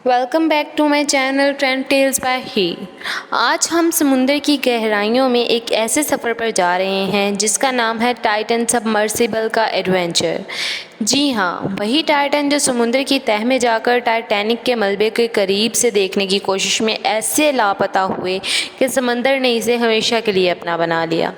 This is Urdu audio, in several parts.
Welcome back to my channel trend tales by ہی۔ آج ہم سمندر کی گہرائیوں میں ایک ایسے سفر پر جا رہے ہیں جس کا نام ہے ٹائٹن سبمرسیبل کا ایڈونچر۔ جی ہاں، وہی ٹائٹن جو سمندر کی تہہ میں جا کر ٹائٹینک کے ملبے کے قریب سے دیکھنے کی کوشش میں ایسے لاپتہ ہوئے کہ سمندر نے اسے ہمیشہ کے لیے اپنا بنا لیا۔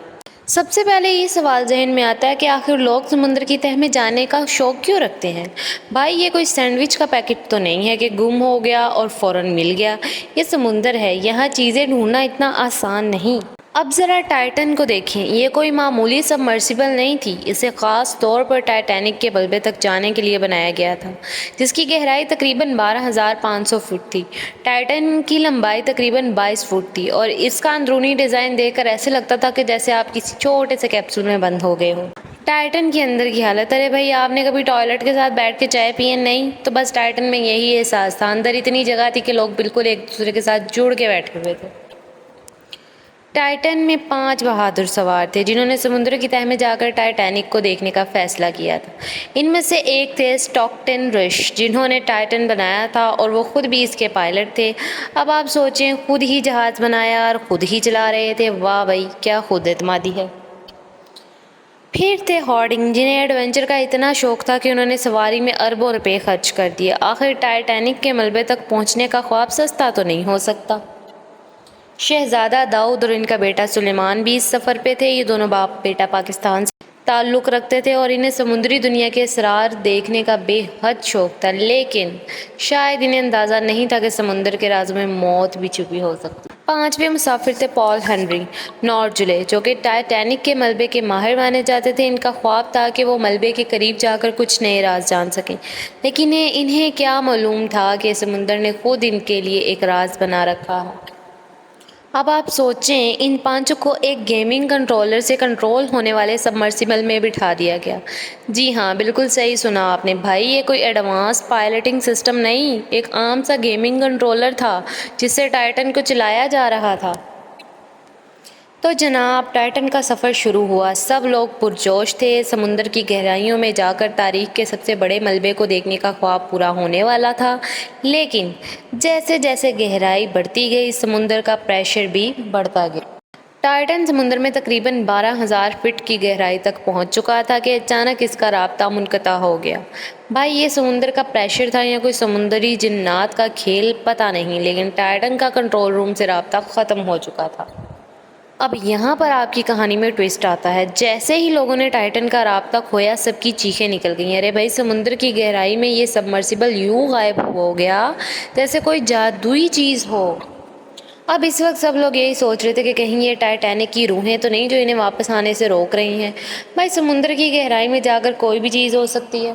سب سے پہلے یہ سوال ذہن میں آتا ہے کہ آخر لوگ سمندر کی تہہ میں جانے کا شوق کیوں رکھتے ہیں؟ بھائی، یہ کوئی سینڈوچ کا پیکٹ تو نہیں ہے کہ گم ہو گیا اور فوراً مل گیا۔ یہ سمندر ہے، یہاں چیزیں ڈھونڈنا اتنا آسان نہیں۔ اب ذرا ٹائٹن کو دیکھیں، یہ کوئی معمولی سبمرسیبل نہیں تھی، اسے خاص طور پر ٹائٹینک کے ملبے تک جانے کے لیے بنایا گیا تھا، جس کی گہرائی تقریباً 12,500 فٹ تھی۔ ٹائٹن کی لمبائی تقریباً 22 فٹ تھی اور اس کا اندرونی ڈیزائن دیکھ کر ایسے لگتا تھا کہ جیسے آپ کسی چھوٹے سے کیپسول میں بند ہو گئے ہو۔ ٹائٹن کے اندر کی حالت، ارے بھائی، آپ نے کبھی ٹوائلٹ کے ساتھ بیٹھ کے چائے پی ہے؟ نہیں تو بس ٹائٹن میں یہی احساس تھا۔ اندر اتنی جگہ تھی کہ لوگ بالکل ایک دوسرے کے ساتھ جڑ کے بیٹھے ہوئے تھے۔ ٹائٹن میں 5 بہادر سوار تھے جنہوں نے سمندر کی تہہ میں جا کر ٹائٹینک کو دیکھنے کا فیصلہ کیا تھا۔ ان میں سے ایک تھے اسٹاکٹن رش، جنہوں نے ٹائٹن بنایا تھا اور وہ خود بھی اس کے پائلٹ تھے۔ اب آپ سوچیں، خود ہی جہاز بنایا اور خود ہی چلا رہے تھے، واہ بھائی، کیا خود اعتمادی ہے۔ پھر تھے ہارڈنگ، جنہیں ایڈونچر کا اتنا شوق تھا کہ انہوں نے سواری میں اربوں روپے خرچ کر دیے۔ آخر ٹائٹینک کے ملبے تک پہنچنے کا خواب سستا تو نہیں ہو سکتا۔ شہزادہ داؤد اور ان کا بیٹا سلیمان بھی اس سفر پہ تھے۔ یہ دونوں باپ بیٹا پاکستان سے تعلق رکھتے تھے اور انہیں سمندری دنیا کے اسرار دیکھنے کا بے حد شوق تھا، لیکن شاید انہیں اندازہ نہیں تھا کہ سمندر کے رازوں میں موت بھی چھپی ہو سکتی۔ 5ویں مسافر تھے پال ہنری نورجلے، جو کہ ٹائٹینک کے ملبے کے ماہر مانے جاتے تھے۔ ان کا خواب تھا کہ وہ ملبے کے قریب جا کر کچھ نئے راز جان سکیں، لیکن انہیں کیا معلوم تھا کہ سمندر نے خود ان کے لیے ایک راز بنا رکھا ہے۔ اب آپ سوچیں، ان 5 کو ایک گیمنگ کنٹرولر سے کنٹرول ہونے والے سبمرسیبل میں بٹھا دیا گیا۔ جی ہاں، بالکل صحیح سنا آپ نے بھائی، یہ کوئی ایڈوانس پائلٹنگ سسٹم نہیں، ایک عام سا گیمنگ کنٹرولر تھا جس سے ٹائٹن کو چلایا جا رہا تھا۔ تو جناب، ٹائٹن کا سفر شروع ہوا۔ سب لوگ پرجوش تھے، سمندر کی گہرائیوں میں جا کر تاریخ کے سب سے بڑے ملبے کو دیکھنے کا خواب پورا ہونے والا تھا، لیکن جیسے جیسے گہرائی بڑھتی گئی، سمندر کا پریشر بھی بڑھتا گیا۔ ٹائٹن سمندر میں تقریباً 12,000 فٹ کی گہرائی تک پہنچ چکا تھا کہ اچانک اس کا رابطہ منقطع ہو گیا۔ بھائی، یہ سمندر کا پریشر تھا یا کوئی سمندری جنات کا کھیل، پتہ نہیں، لیکن ٹائٹن کا کنٹرول روم سے رابطہ ختم ہو چکا تھا۔ اب یہاں پر آپ کی کہانی میں ٹویسٹ آتا ہے۔ جیسے ہی لوگوں نے ٹائٹن کا رابطہ کھویا، سب کی چیخیں نکل گئیں، ارے بھائی، سمندر کی گہرائی میں یہ سبمرسیبل یوں غائب ہو گیا جیسے کوئی جادوئی چیز ہو۔ اب اس وقت سب لوگ یہی سوچ رہے تھے کہ کہیں یہ ٹائٹینک کی روحیں تو نہیں جو انہیں واپس آنے سے روک رہی ہیں۔ بھائی، سمندر کی گہرائی میں جا کر کوئی بھی چیز ہو سکتی ہے۔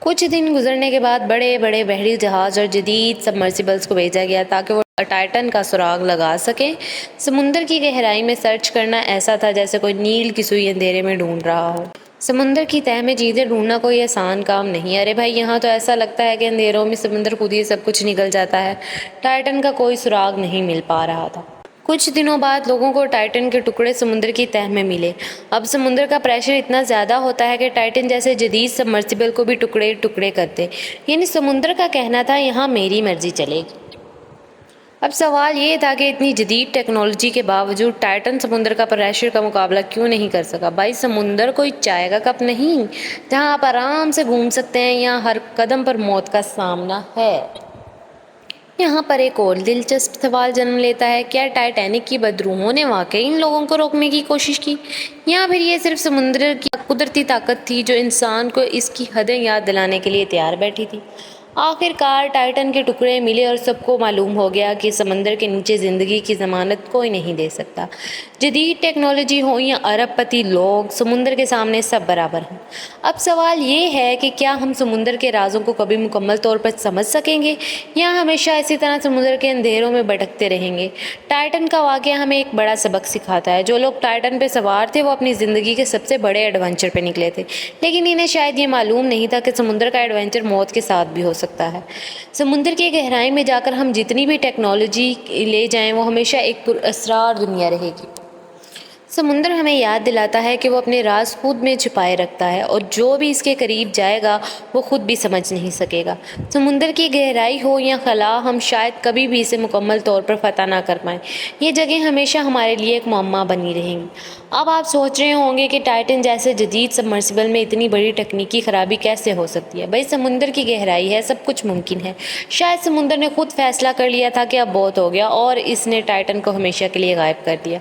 کچھ دن گزرنے کے بعد بڑے بڑے بحری جہاز اور جدید سبمرسیبلز کو بھیجا گیا تاکہ وہ ٹائٹن کا سراغ لگا سکیں۔ سمندر کی گہرائی میں سرچ کرنا ایسا تھا جیسے کوئی نیل کی سوئی اندھیرے میں ڈھونڈ رہا ہو۔ سمندر کی تہہ میں چیزیں ڈھونڈنا کوئی آسان کام نہیں۔ ارے بھائی، یہاں تو ایسا لگتا ہے کہ اندھیروں میں سمندر خود ہی سب کچھ نکل جاتا ہے۔ ٹائٹن کا کوئی سراغ نہیں مل پا رہا تھا۔ کچھ دنوں بعد لوگوں کو ٹائٹن کے ٹکڑے سمندر کی تہہ میں ملے۔ اب سمندر کا پریشر اتنا زیادہ ہوتا ہے کہ ٹائٹن جیسے جدید سبمرسیبل کو بھی ٹکڑے ٹکڑے کرتے، یعنی سمندر کا کہنا تھا، یہاں میری مرضی چلے گی۔ اب سوال یہ تھا کہ اتنی جدید ٹیکنالوجی کے باوجود ٹائٹن سمندر کا پریشر کا مقابلہ کیوں نہیں کر سکا؟ بھائی، سمندر کوئی چائے کا کپ نہیں جہاں آپ آرام سے گھوم سکتے ہیں، یہاں ہر قدم پر موت کا سامنا ہے۔ یہاں پر ایک اور دلچسپ سوال جنم لیتا ہے، کیا ٹائٹینک کی بدروحوں نے واقعی ان لوگوں کو روکنے کی کوشش کی، یا پھر یہ صرف سمندر کی قدرتی طاقت تھی جو انسان کو اس کی حدیں یاد دلانے کے لیے تیار بیٹھی تھی؟ آخر کار ٹائٹن کے ٹکڑے ملے اور سب کو معلوم ہو گیا کہ سمندر کے نیچے زندگی کی ضمانت کوئی نہیں دے سکتا۔ جدید ٹیکنالوجی ہو یا ارب پتی لوگ، سمندر کے سامنے سب برابر ہیں۔ اب سوال یہ ہے کہ کیا ہم سمندر کے رازوں کو کبھی مکمل طور پر سمجھ سکیں گے یا ہمیشہ اسی طرح سمندر کے اندھیروں میں بھٹکتے رہیں گے؟ ٹائٹن کا واقعہ ہمیں ایک بڑا سبق سکھاتا ہے۔ جو لوگ ٹائٹن پہ سوار تھے وہ اپنی زندگی کے سب سے بڑے ایڈونچر پہ نکلے تھے، لیکن انہیں شاید یہ معلوم نہیں تھا کہ سمندر کا ایڈونچر موت کے ساتھ بھی ہو سکتا ہے۔ سمندر کی گہرائی میں جا کر ہم جتنی بھی ٹیکنالوجی لے جائیں، وہ ہمیشہ ایک پراسرار دنیا رہے گی۔ سمندر ہمیں یاد دلاتا ہے کہ وہ اپنے راز خود میں چھپائے رکھتا ہے اور جو بھی اس کے قریب جائے گا وہ خود بھی سمجھ نہیں سکے گا۔ سمندر کی گہرائی ہو یا خلا، ہم شاید کبھی بھی اسے مکمل طور پر فتح نہ کر پائیں۔ یہ جگہ ہمیشہ ہمارے لیے ایک معمہ بنی رہیں گی۔ اب آپ سوچ رہے ہوں گے کہ ٹائٹن جیسے جدید سبمرسیبل میں اتنی بڑی تکنیکی خرابی کیسے ہو سکتی ہے؟ بھائی سمندر کی گہرائی ہے، سب کچھ ممکن ہے۔ شاید سمندر نے خود فیصلہ کر لیا تھا کہ اب بہت ہو گیا اور اس نے ٹائٹن کو ہمیشہ کے لیے غائب کر دیا۔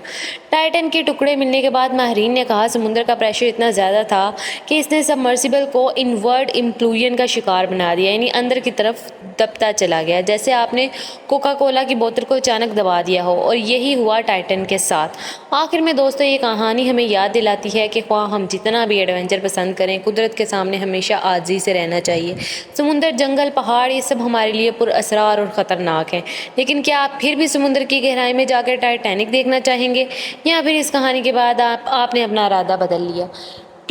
ٹائٹن کے ٹکڑے ملنے کے بعد ماہرین نے کہا سمندر کا پریشر اتنا زیادہ تھا کہ اس نے سبمرسیبل کو انورڈ امپلوژن کا شکار بنا دیا، یعنی اندر کی طرف دبتا چلا گیا، جیسے آپ نے کوکا کولا کی بوتل کو اچانک دبا دیا ہو، اور یہی ہوا ٹائٹن کے ساتھ۔ آخر میں دوستو، یہ کہانی ہمیں یاد دلاتی ہے کہ خواہ ہم جتنا بھی ایڈونچر پسند کریں، قدرت کے سامنے ہمیشہ عاجزی سے رہنا چاہیے۔ سمندر، جنگل، پہاڑ، یہ سب ہمارے لیے پر اسرار اور خطرناک ہیں، لیکن کیا آپ پھر بھی سمندر کی گہرائی میں جا کر ٹائٹینک دیکھنا چاہیں گے، یا پھر اس کہانی کے بعد آپ نے اپنا ارادہ بدل لیا؟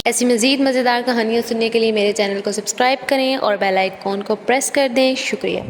ایسی مزید مزیدار کہانیاں سننے کے لیے میرے چینل کو سبسکرائب کریں اور بیل آئیکن کو پریس کر دیں۔ شکریہ۔